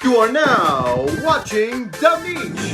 You are now watching The Beach.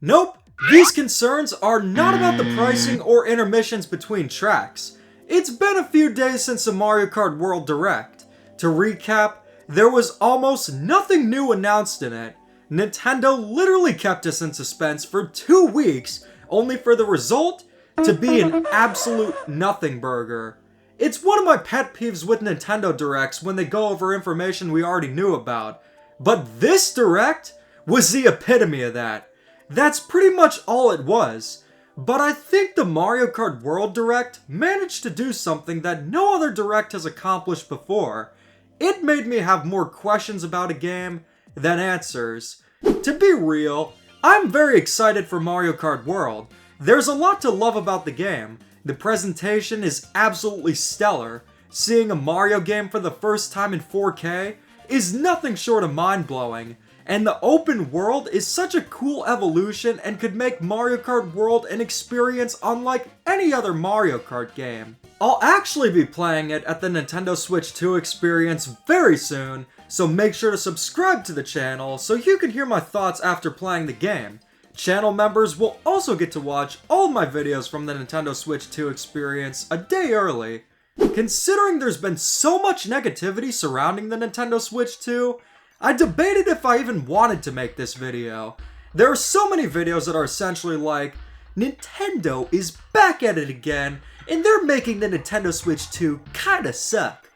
Nope, these concerns are not about the pricing or intermissions between tracks. It's been a few days since the Mario Kart World Direct. To recap, there was almost nothing new announced in it. Nintendo literally kept us in suspense for 2 weeks, only for the result to be an absolute nothing burger. It's one of my pet peeves with Nintendo Directs when they go over information we already knew about. But this Direct was the epitome of that. That's pretty much all it was. But I think the Mario Kart World Direct managed to do something that no other Direct has accomplished before. It made me have more questions about a game than answers. To be real, I'm very excited for Mario Kart World. There's a lot to love about the game. The presentation is absolutely stellar. Seeing a Mario game for the first time in 4K is nothing short of mind-blowing. And the open world is such a cool evolution and could make Mario Kart World an experience unlike any other Mario Kart game. I'll actually be playing it at the Nintendo Switch 2 experience very soon, so make sure to subscribe to the channel so you can hear my thoughts after playing the game. Channel members will also get to watch all of my videos from the Nintendo Switch 2 experience a day early. Considering there's been so much negativity surrounding the Nintendo Switch 2, I debated if I even wanted to make this video. There are so many videos that are essentially like, Nintendo is back at it again, and they're making the Nintendo Switch 2 kinda suck.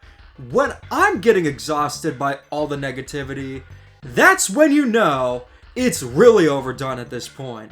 When I'm getting exhausted by all the negativity, that's when you know it's really overdone at this point.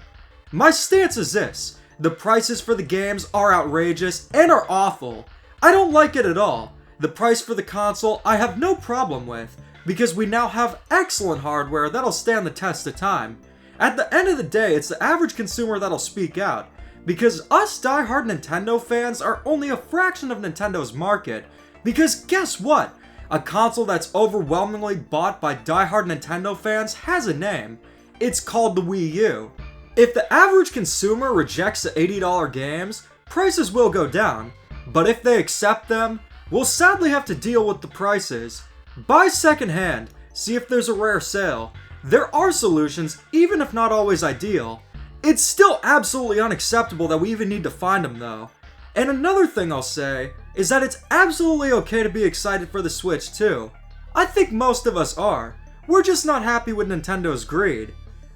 My stance is this: the prices for the games are outrageous and are awful. I don't like it at all. The price for the console I have no problem with, because we now have excellent hardware that'll stand the test of time. At the end of the day, it's the average consumer that'll speak out, because us die-hard Nintendo fans are only a fraction of Nintendo's market. Because guess what? A console that's overwhelmingly bought by die-hard Nintendo fans has a name. It's called the Wii U. If the average consumer rejects the $80 games, prices will go down. But if they accept them, we'll sadly have to deal with the prices. Buy secondhand, see if there's a rare sale. There are solutions, even if not always ideal. It's still absolutely unacceptable that we even need to find them though. And another thing I'll say is that it's absolutely okay to be excited for the Switch too. I think most of us are. We're just not happy with Nintendo's greed.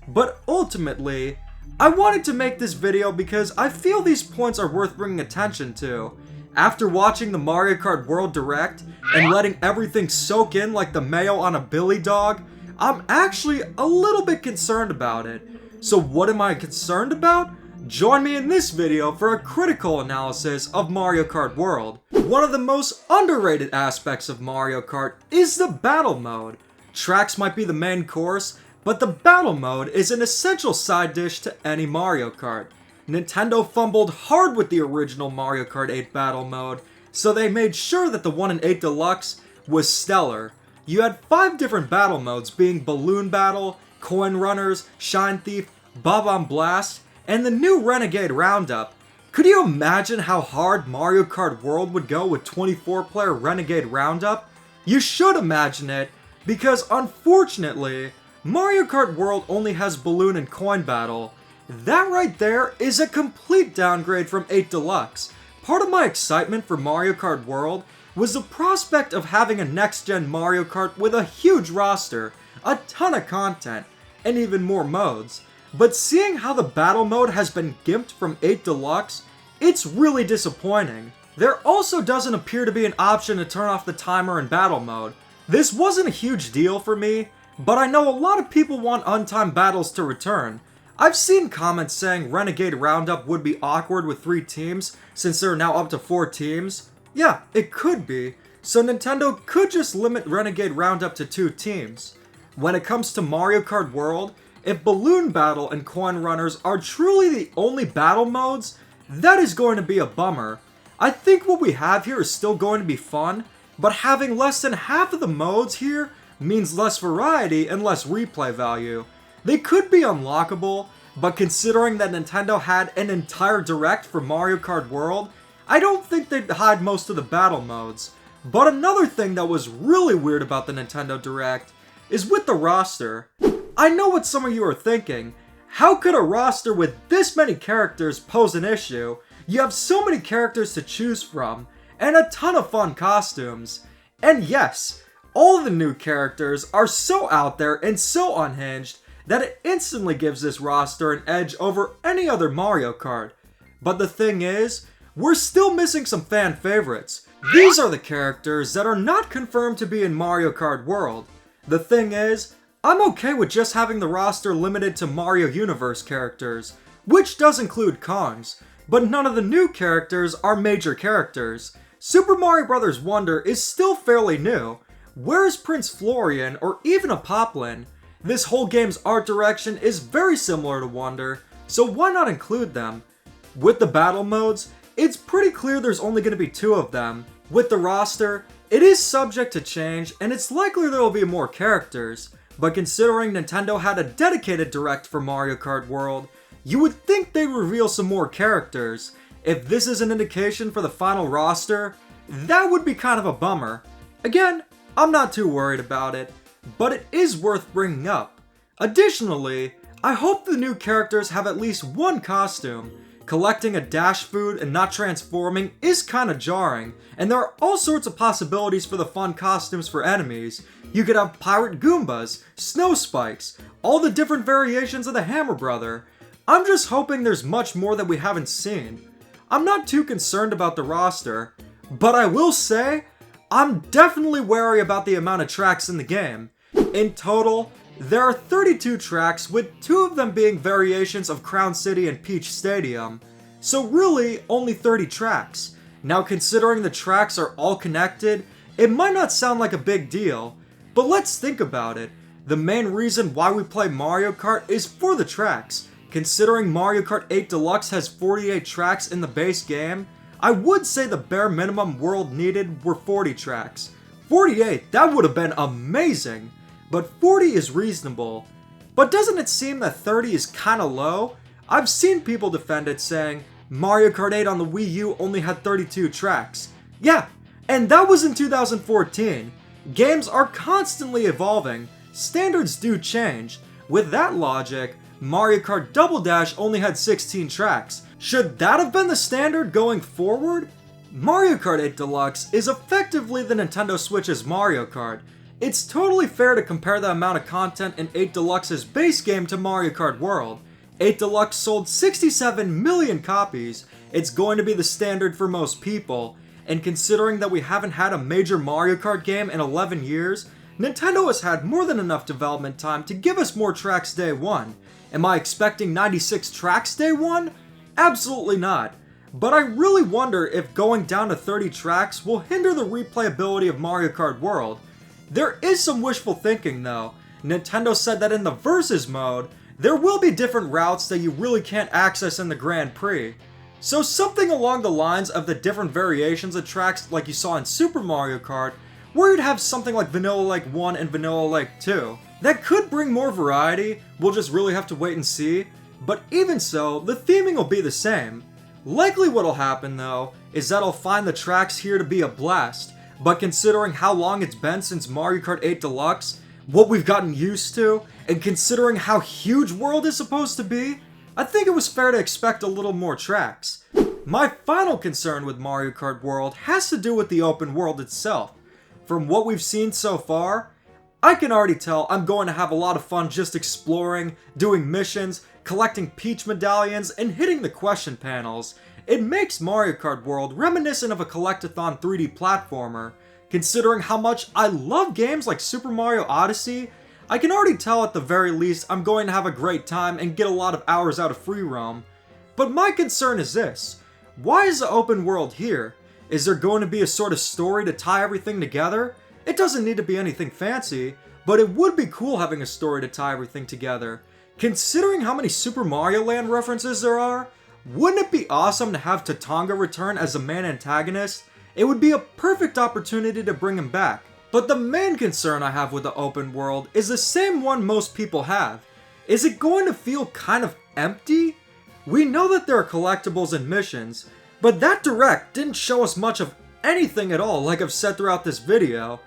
But ultimately, I wanted to make this video because I feel these points are worth bringing attention to. After watching the Mario Kart World Direct and letting everything soak in like the mayo on a Billy dog, I'm actually a little bit concerned about it. So what am I concerned about? Join me in this video for a critical analysis of Mario Kart World. One of the most underrated aspects of Mario Kart is the battle mode. Tracks might be the main course, but the battle mode is an essential side dish to any Mario Kart. Nintendo fumbled hard with the original Mario Kart 8 battle mode, so they made sure that the 1 in 8 Deluxe was stellar. You had 5 different battle modes, being Balloon Battle, Coin Runners, Shine Thief, Bob-omb Blast, and the new Renegade Roundup. Could you imagine how hard Mario Kart World would go with 24-player Renegade Roundup? You should imagine it, because unfortunately, Mario Kart World only has Balloon and Coin Battle. That right there is a complete downgrade from 8 Deluxe. Part of my excitement for Mario Kart World was the prospect of having a next-gen Mario Kart with a huge roster, a ton of content, and even more modes. But seeing how the battle mode has been gimped from 8 Deluxe, it's really disappointing. There also doesn't appear to be an option to turn off the timer in battle mode. This wasn't a huge deal for me, but I know a lot of people want untimed battles to return. I've seen comments saying Renegade Roundup would be awkward with 3 teams since there are now up to 4 teams. Yeah, it could be. So Nintendo could just limit Renegade Roundup to 2 teams. When it comes to Mario Kart World, if Balloon Battle and Coin Runners are truly the only battle modes, that is going to be a bummer. I think what we have here is still going to be fun, but having less than half of the modes here means less variety and less replay value. They could be unlockable, but considering that Nintendo had an entire Direct for Mario Kart World, I don't think they'd hide most of the battle modes. But another thing that was really weird about the Nintendo Direct is with the roster. I know what some of you are thinking. How could a roster with this many characters pose an issue? You have so many characters to choose from, and a ton of fun costumes. And yes, all of the new characters are so out there and so unhinged that it instantly gives this roster an edge over any other Mario Kart. But the thing is, we're still missing some fan favorites. These are the characters that are not confirmed to be in Mario Kart World. The thing is, I'm okay with just having the roster limited to Mario Universe characters, which does include Kongs, but none of the new characters are major characters. Super Mario Bros. Wonder is still fairly new. Where's Prince Florian or even a Poplin? This whole game's art direction is very similar to Wonder, so why not include them? With the battle modes, it's pretty clear there's only going to be 2 of them. With the roster, it is subject to change, and it's likely there will be more characters. But considering Nintendo had a dedicated direct for Mario Kart World, you would think they'd reveal some more characters. If this is an indication for the final roster, that would be kind of a bummer. Again, I'm not too worried about it, but it is worth bringing up. Additionally, I hope the new characters have at least one costume. Collecting a dash food and not transforming is kinda jarring, and there are all sorts of possibilities for the fun costumes for enemies. You could have Pirate Goombas, Snow Spikes, all the different variations of the Hammer Brother. I'm just hoping there's much more that we haven't seen. I'm not too concerned about the roster, but I will say, I'm definitely wary about the amount of tracks in the game. In total, there are 32 tracks, with 2 of them being variations of Crown City and Peach Stadium. So really, only 30 tracks. Now considering the tracks are all connected, it might not sound like a big deal, but let's think about it. The main reason why we play Mario Kart is for the tracks. Considering Mario Kart 8 Deluxe has 48 tracks in the base game, I would say the bare minimum world needed were 40 tracks. 48, that would have been amazing! But 40 is reasonable. But doesn't it seem that 30 is kinda low? I've seen people defend it saying, Mario Kart 8 on the Wii U only had 32 tracks. Yeah, and that was in 2014. Games are constantly evolving. Standards do change. With that logic, Mario Kart Double Dash only had 16 tracks. Should that have been the standard going forward? Mario Kart 8 Deluxe is effectively the Nintendo Switch's Mario Kart. It's totally fair to compare the amount of content in 8 Deluxe's base game to Mario Kart World. 8 Deluxe sold 67 million copies. It's going to be the standard for most people. And considering that we haven't had a major Mario Kart game in 11 years, Nintendo has had more than enough development time to give us more tracks day one. Am I expecting 96 tracks day one? Absolutely not. But I really wonder if going down to 30 tracks will hinder the replayability of Mario Kart World. There is some wishful thinking though. Nintendo said that in the Versus mode, there will be different routes that you really can't access in the Grand Prix. So something along the lines of the different variations of tracks like you saw in Super Mario Kart, where you'd have something like Vanilla Lake 1 and Vanilla Lake 2. That could bring more variety, we'll just really have to wait and see, but even so, the theming will be the same. Likely what'll happen though, is that I'll find the tracks here to be a blast, but considering how long it's been since Mario Kart 8 Deluxe, what we've gotten used to, and considering how huge World is supposed to be, I think it was fair to expect a little more tracks. My final concern with Mario Kart World has to do with the open world itself. From what we've seen so far, I can already tell I'm going to have a lot of fun just exploring, doing missions, collecting Peach medallions, and hitting the question panels. It makes Mario Kart World reminiscent of a collectathon 3D platformer. Considering how much I love games like Super Mario Odyssey, I can already tell at the very least I'm going to have a great time and get a lot of hours out of free roam. But my concern is this: why is the open world here? Is there going to be a sort of story to tie everything together? It doesn't need to be anything fancy, but it would be cool having a story to tie everything together. Considering how many Super Mario Land references there are, wouldn't it be awesome to have Tatonga return as the main antagonist? It would be a perfect opportunity to bring him back. But the main concern I have with the open world is the same one most people have. Is it going to feel kind of empty? We know that there are collectibles and missions, but that direct didn't show us much of anything at all, like I've said throughout this video,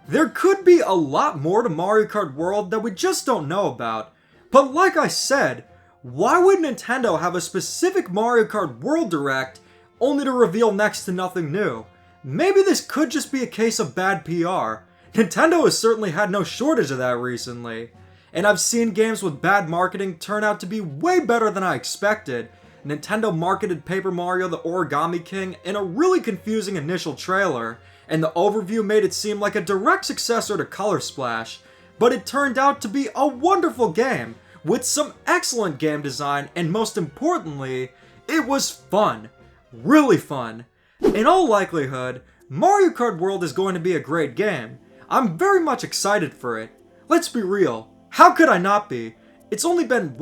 there could be a lot more to Mario Kart World that we just don't know about. But like I said, why would Nintendo have a specific Mario Kart World Direct only to reveal next to nothing new? Maybe this could just be a case of bad PR. Nintendo has certainly had no shortage of that recently. And I've seen games with bad marketing turn out to be way better than I expected. Nintendo marketed Paper Mario the Origami King in a really confusing initial trailer, and the overview made it seem like a direct successor to Color Splash, but it turned out to be a wonderful game, with some excellent game design, and most importantly, it was fun. Really fun. In all likelihood, Mario Kart World is going to be a great game. I'm very much excited for it. Let's be real, how could I not be? It's only been,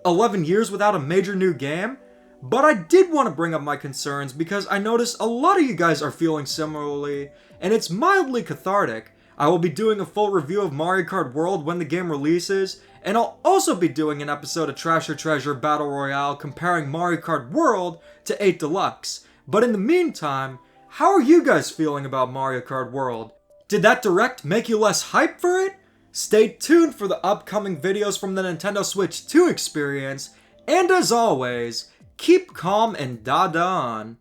11 years without a major new game? But I did want to bring up my concerns because I noticed a lot of you guys are feeling similarly, and it's mildly cathartic. I will be doing a full review of Mario Kart World when the game releases, and I'll also be doing an episode of Trash or Treasure Battle Royale comparing Mario Kart World to 8 Deluxe. But in the meantime, how are you guys feeling about Mario Kart World? Did that Direct make you less hyped for it? Stay tuned for the upcoming videos from the Nintendo Switch 2 experience, and as always, keep calm and da-da on.